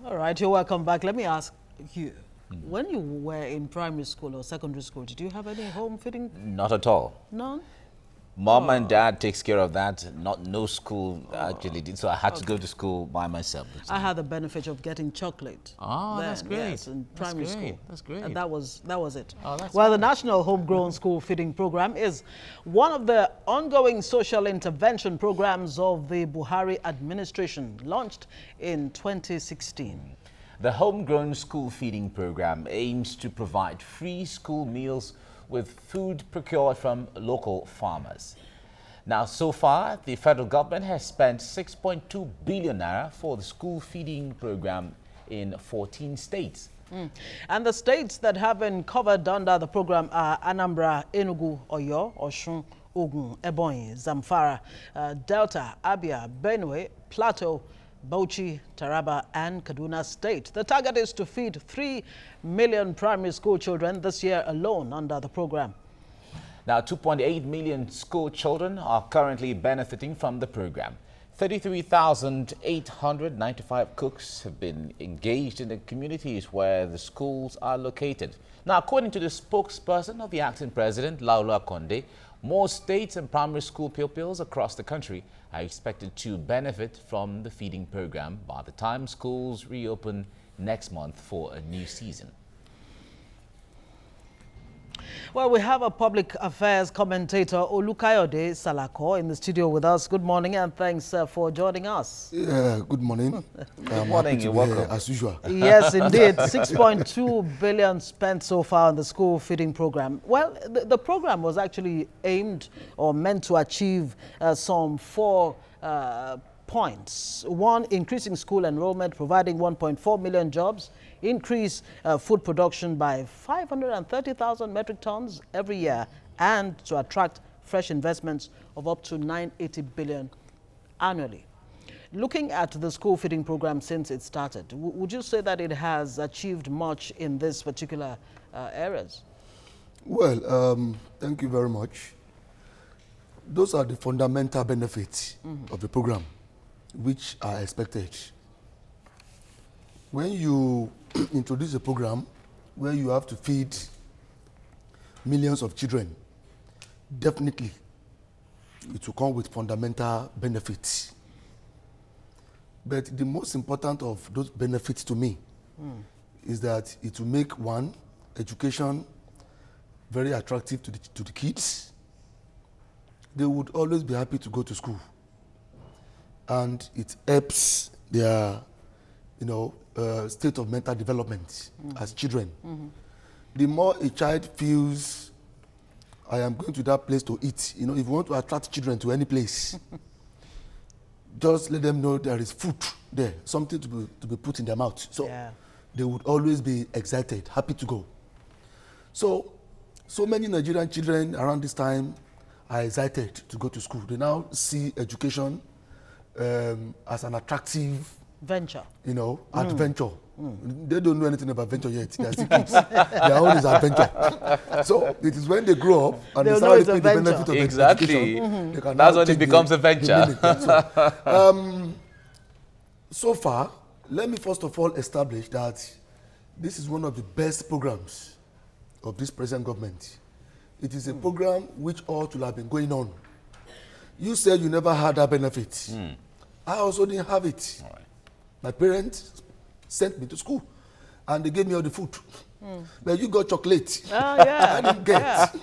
All right, you're welcome back. Let me ask you, when you were in primary school or secondary school, did you have any home feeding? Not at all. None? Mom and dad takes care of that. No school actually did. So I had to go to school by myself. I had the benefit of getting chocolate. Oh, then, that's great. Yes, in primary school. That's great. And that was it. Oh, that's well, the National Homegrown School Feeding Program is one of the ongoing social intervention programs of the Buhari administration, launched in 2016. The Homegrown School Feeding Program aims to provide free school meals with food procured from local farmers. Now, so far, the federal government has spent 6.2 billion naira for the school feeding program in 14 states. And the states that have been covered under the program are Anambra, Enugu, Oyo, Osun, Ogun, Ebonyi, Zamfara, Delta, Abia, Benue, Plateau, Bauchi, Taraba and Kaduna State. The target is to feed 3 million primary school children this year alone under the program. Now, 2.8 million school children are currently benefiting from the program. 33,895 cooks have been engaged in the communities where the schools are located. Now, according to the spokesperson of the acting president, Laula Konde, more states and primary school pupils across the country are expected to benefit from the feeding program by the time schools reopen next month for a new season. Well, we have a public affairs commentator, Olukayode Salako, in the studio with us. Good morning and thanks for joining us. Yeah, good morning. Good morning, you're welcome. As usual. Yes, indeed. 6.2 billion spent so far on the school feeding program. Well, the program was actually aimed or meant to achieve some 4 points. 1, increasing school enrollment, providing 1.4 million jobs, increase food production by 530,000 metric tons every year, and to attract fresh investments of up to 980 billion annually. Looking at the school feeding program since it started, would you say that it has achieved much in this particular areas? Well, thank you very much. Those are the fundamental benefits of the program, which are expected. When you introduce a program where you have to feed millions of children, definitely it will come with fundamental benefits. But the most important of those benefits to me is that it will make, 1, education very attractive to the kids. They would always be happy to go to school. And it helps their, state of mental development as children. The more a child feels, I am going to that place to eat, if you want to attract children to any place, just let them know there is food there, something to be put in their mouth. So they would always be excited, happy to go. So many Nigerian children around this time are excited to go to school. They now see education as an attractive venture. Adventure. They don't know anything about venture yet. They are still kids. Their own is adventure. So it is when they grow up and they start to the benefit of education. That's when it becomes a venture. So far, let me first of all establish that this is one of the best programs of this present government. It is a program which ought to have been going on. You said you never had that benefit. I also didn't have it. All right. My parents sent me to school and they gave me all the food. But you got chocolate. I didn't get.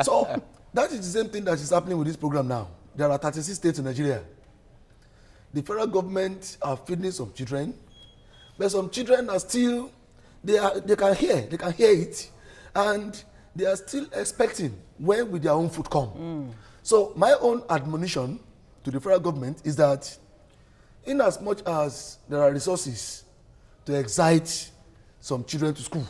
So that is the same thing that is happening with this program now. There are 36 states in Nigeria. The federal government are feeding some children, but some children are still, they can hear it, and they are still expecting when will their own food come. So my own admonition to the federal government is that in as much as there are resources to excite some children to school,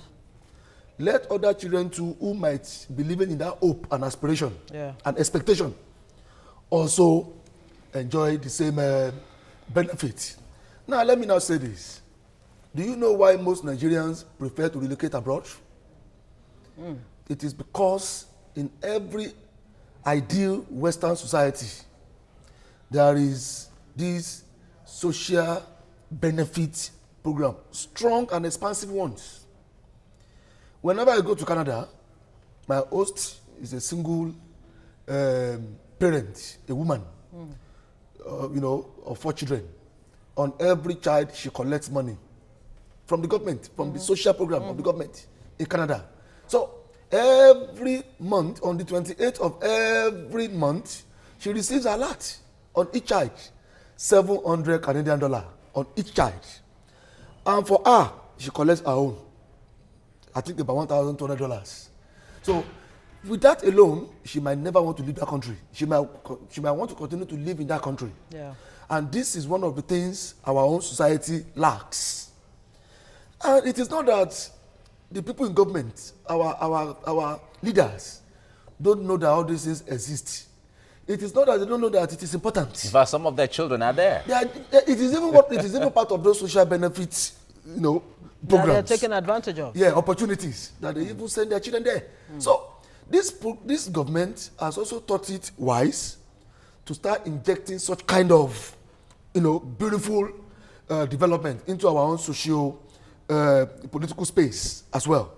let other children too who might be living in that hope and aspiration and expectation also enjoy the same benefit. Now let me now say this. Do you know why most Nigerians prefer to relocate abroad? It is because in every ideal Western society, there is this social benefit program, strong and expansive ones. Whenever I go to Canada, my host is a single parent, a woman, you know, of 4 children. On every child, she collects money from the government, from the social program of the government in Canada. So every month, on the 28th of every month, she receives a lot on each child, $700 Canadian on each child. And for her, she collects her own, I think about $1,200. So with that alone, she might never want to leave that country. She might want to continue to live in that country. Yeah. And this is one of the things our own society lacks. And it is not that the people in government, our leaders, don't know that all these things exist. It is not that they don't know that it is important. In fact, some of their children are there. It is even part of those social benefits, you know, programs. Yeah, they're taking advantage of. Yeah, opportunities that they even send their children there. So this government has also thought it wise to start injecting such kind of, you know, beautiful development into our own socio political space as well,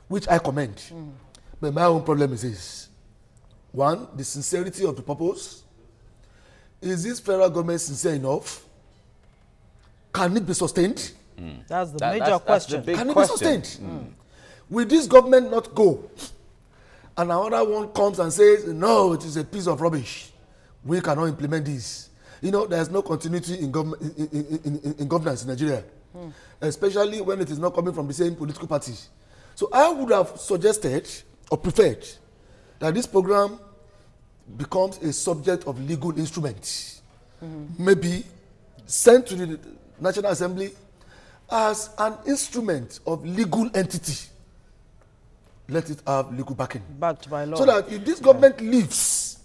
which I commend. But my own problem is this. One, the sincerity of the purpose. Is this federal government sincere enough? Can it be sustained? That's the major question. Can it be sustained? Will this government not go? And another one comes and says, no, it is a piece of rubbish. We cannot implement this. You know, there's no continuity in governance in Nigeria, especially when it is not coming from the same political party. So I would have suggested or preferred that this program becomes a subject of legal instruments, maybe sent to the National Assembly as an instrument of legal entity. Let it have legal backing. Backed by law. So that if this government leaves,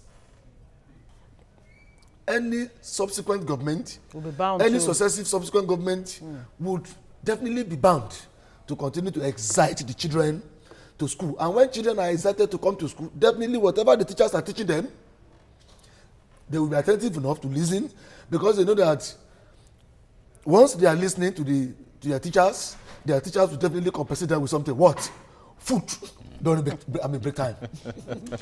any subsequent government, will be bound any to successive subsequent government would definitely be bound to continue to excite the children to school. And when children are excited to come to school, definitely whatever the teachers are teaching them, they will be attentive enough to listen, because they know that once they are listening to their teachers will definitely compensate them with something. What? Food during break time.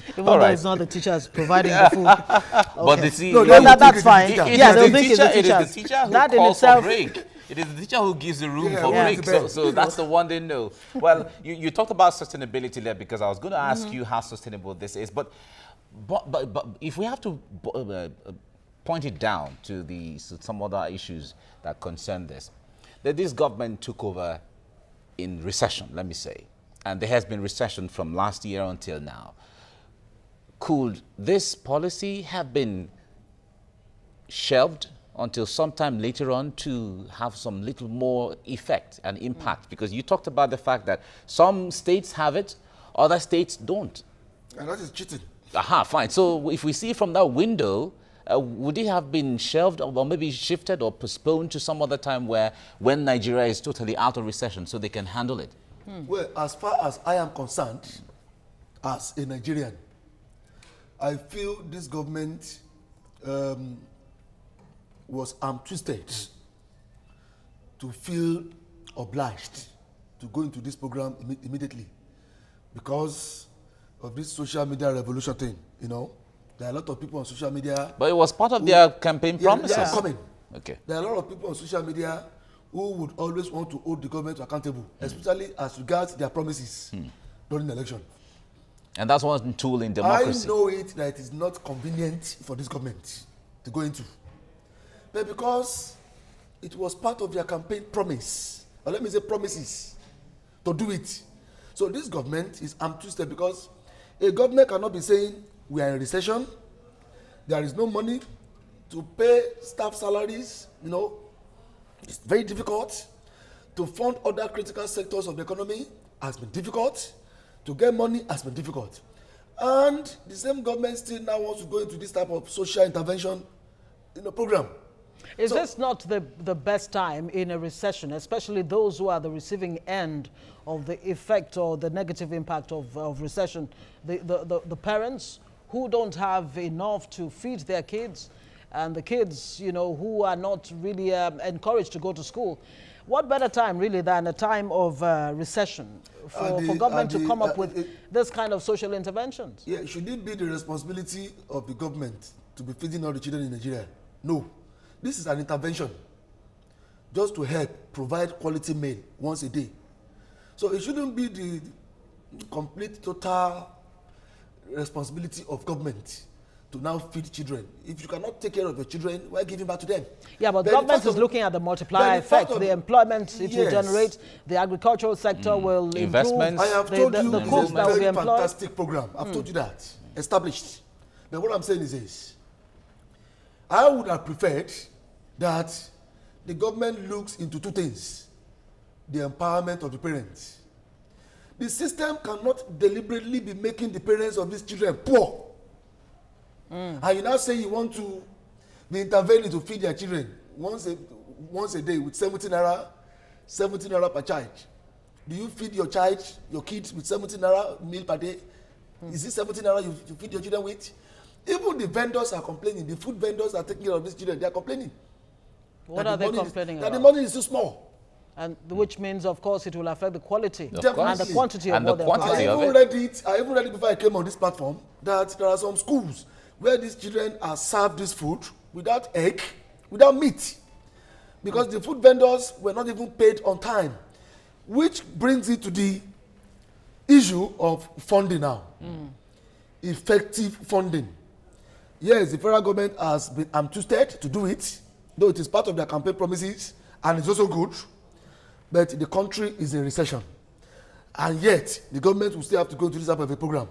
Even though it's not the teachers providing the food. Okay. But they see, No, that's fine. Yeah, they'll think it's the it is teachers. the teacher who That in calls for itself, break. It is the teacher who gives the room Yeah, for yeah. break. So that's the one they know. Well, you talked about sustainability there, because I was going to ask you how sustainable this is. But if we have to point it down to some other issues that concern this, that this government took over in recession, let me say, and there has been recession from last year until now. Could this policy have been shelved until sometime later on to have some little more effect and impact? Because you talked about the fact that some states have it, other states don't. And that is cheating. Aha, fine. So if we see from that window, would it have been shelved or maybe shifted or postponed to some other time when Nigeria is totally out of recession so they can handle it? Well, as far as I am concerned, as a Nigerian, I feel this government was twisted to feel obliged to go into this program immediately because of this social media revolution thing, you know. There are a lot of people on social media. But it was part of their campaign promises. They are coming. Okay. There are a lot of people on social media who would always want to hold the government accountable, especially as regards their promises during the election. And that's one tool in democracy. I know that it is not convenient for this government to go into. But because it was part of their campaign promise, or let me say promises, to do it. So this government is twisted because a government cannot be saying we are in recession, there is no money to pay staff salaries, you know, it's very difficult. To fund other critical sectors of the economy has been difficult. To get money has been difficult. And the same government still now wants to go into this type of social intervention in a program. Is this not the best time in a recession, especially those who are the receiving end of the effect or the negative impact of recession? The parents who don't have enough to feed their kids, and the kids, you know, who are not really encouraged to go to school. What better time, really, than a time of recession for government to come up with this kind of social interventions? Yeah, should it be the responsibility of the government to be feeding all the children in Nigeria? No. This is an intervention just to help provide quality meal once a day. So it shouldn't be the complete, total responsibility of government to now feed children. If you cannot take care of your children, why giving back to them? Yeah, but government is looking at the multiplier effect, the employment it will generate, the agricultural sector will investments. I have told you the cooks that will be employed. Fantastic program. I've told you that, established. But what I'm saying is this: I would have preferred that the government looks into two things: the empowerment of the parents. The system cannot deliberately be making the parents of these children poor. And you now say you want to be intervening to feed their children once a day with 17 naira per child. Do you feed your kids with 17 naira meal per day? Is it 17 naira you feed your children with? Even the vendors are complaining. The food vendors are taking care of these children. They are complaining. What are they complaining about? That the money is too small. And which means, of course, it will affect the quality and the quantity and of what they're providing. I even read it before I came on this platform that there are some schools where these children are served this food without egg, without meat, because the food vendors were not even paid on time, which brings it to the issue of funding now. Effective funding. Yes, the federal government has been interested to do it, though it is part of their campaign promises, and it's also good, but the country is in recession, and yet the government will still have to go to this type of a program.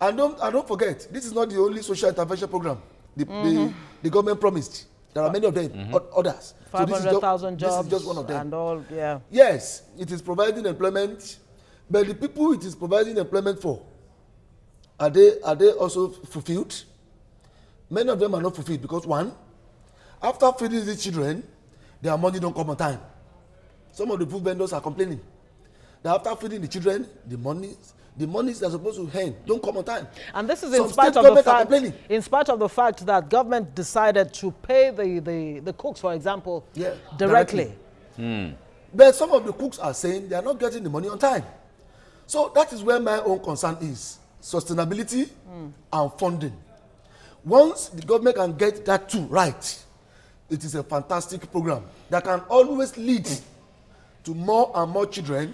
And don't forget, this is not the only social intervention program the government promised. There are many of them, others. 500,000 jobs, this is just one of them. And all, yeah. Yes, it is providing employment, but the people it is providing employment for, are they also fulfilled? Many of them are not fulfilled because, one, after feeding these children, their money don't come on time. Some of the food vendors are complaining that after feeding the children, the monies they're supposed to earn don't come on time. And this is in spite of the fact that government decided to pay the cooks, for example, directly. But some of the cooks are saying they are not getting the money on time. So that is where my own concern is: sustainability and funding. Once the government can get that two right, it is a fantastic program that can always lead to more and more children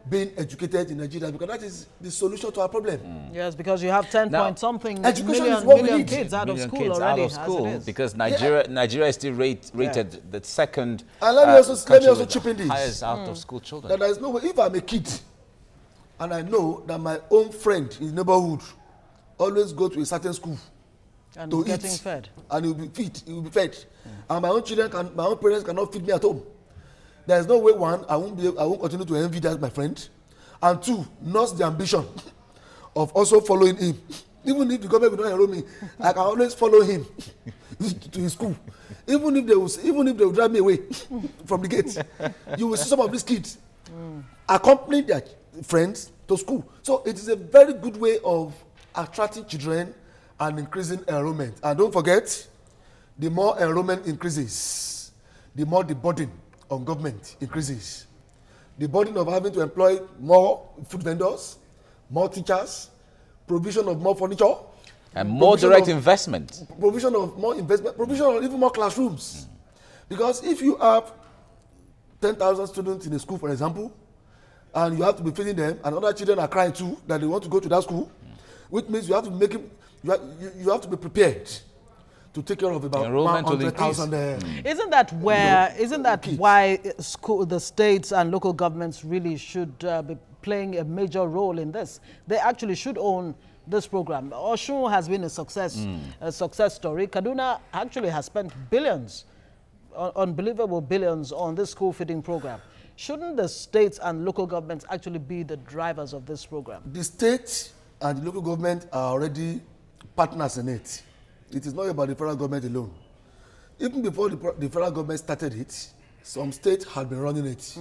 being educated in Nigeria, because that is the solution to our problem. Yes, because you have 10 point something million kids out of school already. Because Nigeria is still rated the second. And let me also chip in this: highest out of school children. That there is no way, if I'm a kid and I know that my own friend in the neighborhood always go to a certain school and to getting eat, fed, and he will be fed, and my own parents cannot feed me at home. There is no way, one, I won't continue to envy that my friend, and two, nurse the ambition of also following him. Even if the government will not enroll me, I can always follow him to his school. Even if they will drive me away from the gate, you will see some of these kids accompanying their friends to school. So it is a very good way of attracting children and increasing enrollment. And don't forget, the more enrollment increases, the more the burden on government increases. The burden of having to employ more food vendors, more teachers, provision of more furniture, and more direct investment. Provision of more investment, provision of even more classrooms. Because if you have 10,000 students in a school, for example, and you have to be feeding them, and other children are crying too that they want to go to that school, which means you have to make it, you have to be prepared to take care of about 100,000. Isn't that why the states and local governments really should be playing a major role in this? They actually should own this program. Osun has been a success story. Kaduna actually has spent billions, unbelievable billions, on this school feeding program. Shouldn't the states and local governments actually be the drivers of this program? The state and the local government are already partners in it. It is not about the federal government alone. Even before the federal government started it, some states had been running it.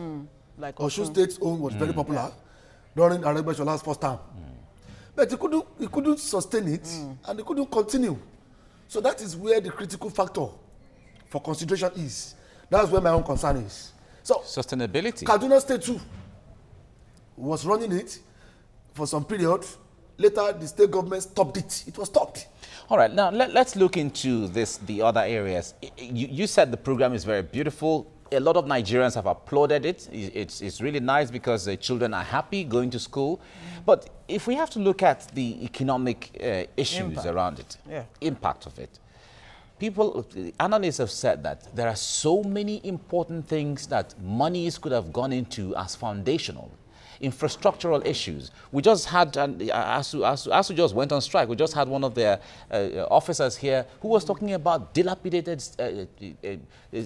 Like Osun State's own was very popular during Aregbesol's first term. But he couldn't sustain it, and he couldn't continue So that is where the critical factor for consideration is. That's where my own concern is. So sustainability. Kaduna State too was running it for some period. Later, the state government stopped it. It was stopped. All right, now let's look into the other areas. You said the program is very beautiful. A lot of Nigerians have applauded it. It's really nice because the children are happy going to school. But if we have to look at the economic issues around it, impact of it, analysts have said that there are so important things that monies could have gone into as foundational. Infrastructural issues. We just had, ASU just went on strike, we just had one of their officers here who was talking about dilapidated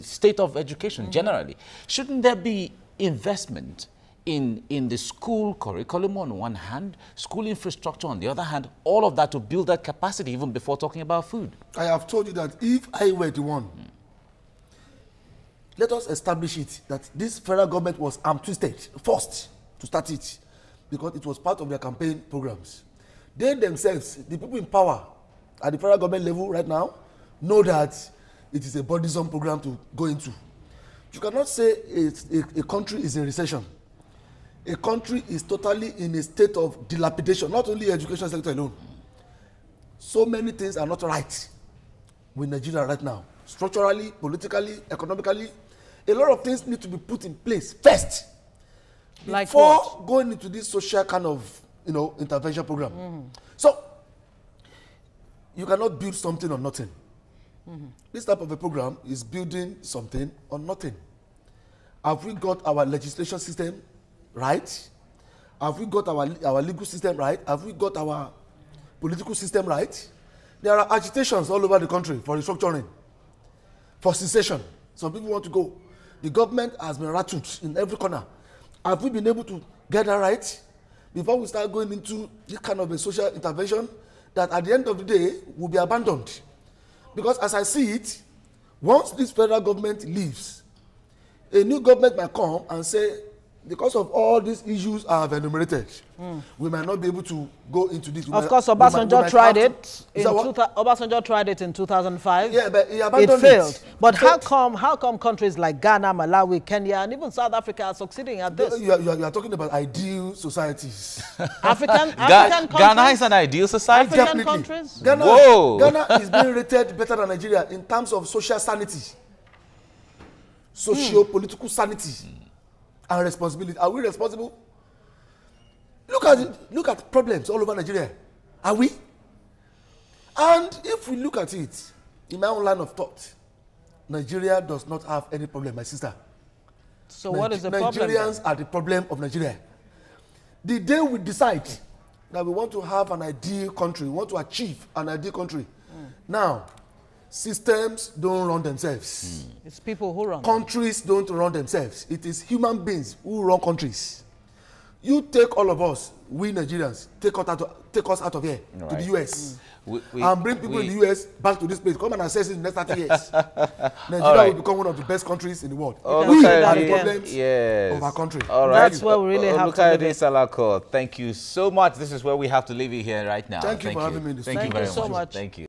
state of education generally. Shouldn't there be investment in the school curriculum on one hand, school infrastructure on the other hand, all of that to build that capacity even before talking about food? I have told you that if I were the one, let us establish it that this federal government was arm-twisted first to start it, because it was part of their campaign programs. They themselves, the people in power at the federal government level right now, know that it is a burdensome program to go into. You cannot say a country is in recession. A country is totally in a state of dilapidation, not only education sector alone. So many things are not right with Nigeria right now. Structurally, politically, economically, a lot of things need to be put in place first. Like before what? Going into this social kind of, intervention program. So, you cannot build something on nothing. This type of a program is building something on nothing. Have we got our legislation system right? Have we got our legal system right? Have we got our political system right? There are agitations all over the country for restructuring, for secession. Some people want to go. The government has been rattled in every corner. Have we been able to get that right before we start going into this kind of a social intervention that at the end of the day will be abandoned? Because as I see it, once this federal government leaves, a new government might come and say, because of all these issues I have enumerated, we might not be able to go into this. Of course, Obasanjo tried it. Obasanjo tried it in 2005. Yeah, but he abandoned it. Failed. It. But how come countries like Ghana, Malawi, Kenya, and even South Africa are succeeding at this? You are talking about ideal societies. African countries? Ghana is an ideal society. African countries? Ghana is being rated better than Nigeria in terms of social sanity, socio-political sanity. And responsibility. Are we responsible? Look at problems all over Nigeria. Are we? And if we look at it, in my own line of thought, Nigeria does not have any problem, my sister. So what is the problem? Nigerians are the problem of Nigeria. The day we decide that we want to have an ideal country, we want to achieve an ideal country, now, systems don't run themselves. It's people who run. Countries don't run themselves. It is human beings who run countries. You take all of us, we Nigerians, take us out of here to the US. And bring people in the US back to this place. Come and assess it in the next 30 years. Nigeria will become one of the best countries in the world. We are the problems of our country. All right. That's where we really have to live it. Salako, thank you so much. This is where we have to leave you here right now. Thank you for having me in this. Thank you very so much. Thank you.